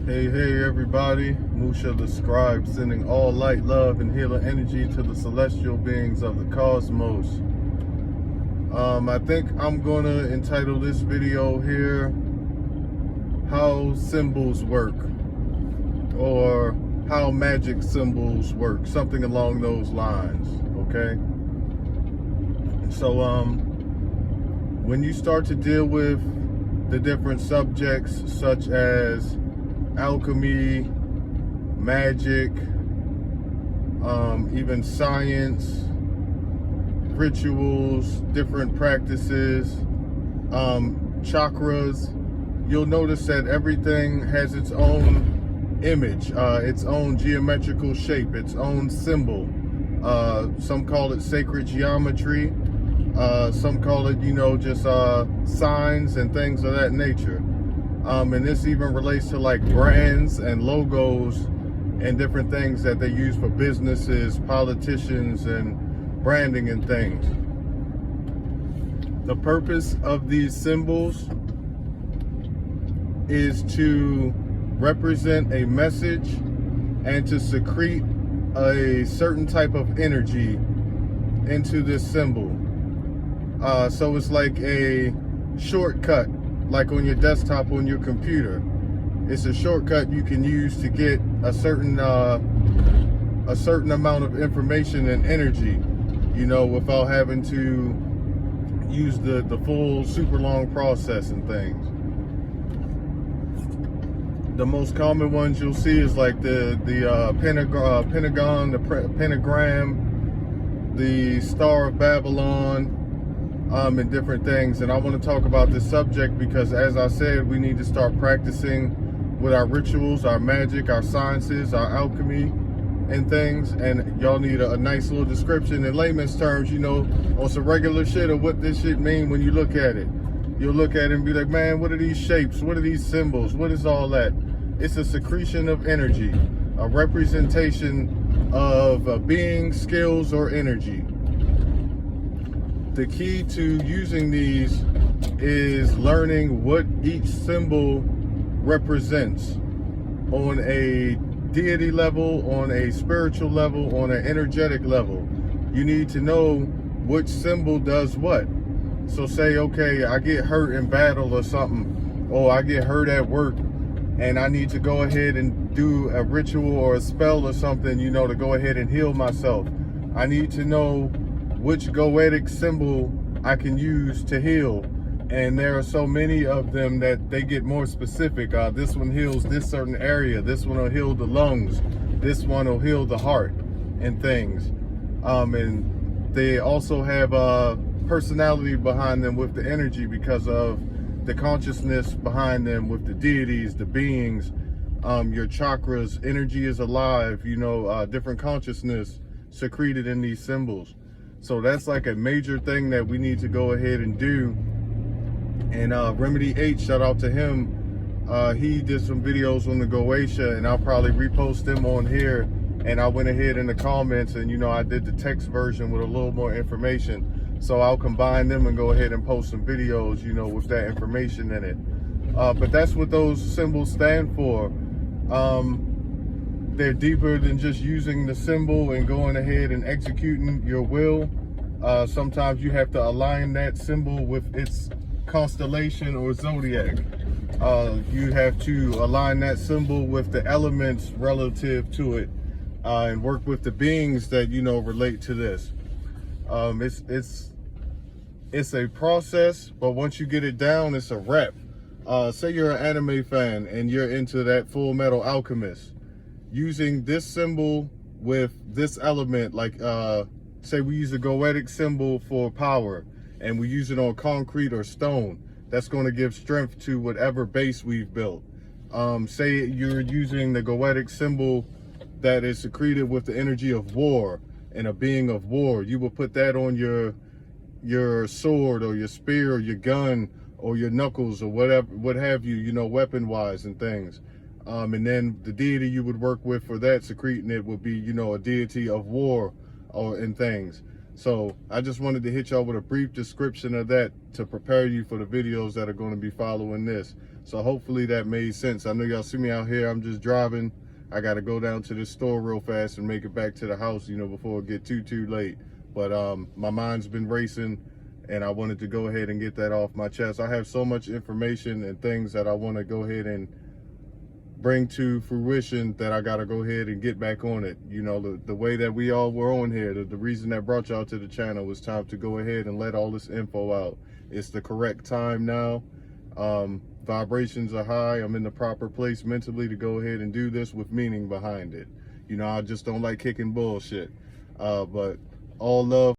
Hey everybody, Musha the Scribe, sending all light, love, and healing energy to the celestial beings of the cosmos. I think I'm gonna entitle this video here, How Symbols Work, or How Magic Symbols Work, something along those lines, okay? So, when you start to deal with the different subjects such as alchemy, magic, even science, rituals, different practices, chakras, you'll notice that everything has its own image, its own geometrical shape, its own symbol. Some call it sacred geometry. Some call it, just signs and things of that nature. And this even relates to like brands and logos and different things that they use for businesses, politicians, and branding and things. The purpose of these symbols is to represent a message and to secrete a certain type of energy into this symbol. So it's like a shortcut, like on your desktop on your computer. It's a shortcut you can use to get a certain amount of information and energy, without having to use the full super long process and things. The most common ones you'll see is like the pentagon, the pentagram, the Star of Babylon, and different things. And I want to talk about this subject because, as I said, we need to start practicing with our rituals, our magic, our sciences, our alchemy and things. And y'all need a nice little description in layman's terms, on some regular shit of what this shit mean. When you look at it, you'll look at it and be like, man, what are these shapes? What are these symbols? What is all that? It's a secretion of energy, a representation of a being, skills, or energy. The key to using these is learning what each symbol represents on a deity level, on a spiritual level, on an energetic level. You need to know which symbol does what. So say, okay, I get hurt in battle or something, or I get hurt at work, and I need to go ahead and do a ritual or a spell or something, to go ahead and heal myself. I need to know which goetic symbol I can use to heal. And there are so many of them that they get more specific. This one heals this certain area. This one will heal the lungs. This one will heal the heart and things. And they also have personality behind them with the energy because of the consciousness behind them with the deities, the beings, your chakras. Energy is alive, different consciousness secreted in these symbols. So that's like a major thing that we need to go ahead and do. And Remedy H, shout out to him. He did some videos on the Goetia, and I'll probably repost them on here. And I went ahead in the comments and, I did the text version with a little more information. So I'll combine them and go ahead and post some videos, with that information in it. But that's what those symbols stand for. They're deeper than just using the symbol and going ahead and executing your will. Sometimes you have to align that symbol with its constellation or zodiac. You have to align that symbol with the elements relative to it, and work with the beings that relate to this. It's a process, but once you get it down, it's a wrap. Say you're an anime fan and you're into that Full Metal Alchemist. Using this symbol with this element, like say we use a goetic symbol for power and we use it on concrete or stone, that's going to give strength to whatever base we've built. Say you're using the goetic symbol that is secreted with the energy of war and a being of war, you will put that on your sword or your spear or your gun or your knuckles or whatever, what have you, weapon wise and things. And then the deity you would work with for that secreting it would be, a deity of war and things. So I just wanted to hit y'all with a brief description of that to prepare you for the videos that are going to be following this. So hopefully that made sense. I know y'all see me out here, I'm just driving. I got to go down to the store real fast and make it back to the house, you know, before it get too late. But my mind's been racing, and I wanted to go ahead and get that off my chest. I have so much information and things that I want to go ahead and bring to fruition that I got to go ahead and get back on it. You know, the way that we all were on here, the reason that brought y'all to the channel was time to go ahead and let all this info out. It's the correct time now. Vibrations are high. I'm in the proper place mentally to go ahead and do this with meaning behind it. You know, I just don't like kicking bullshit. But all love.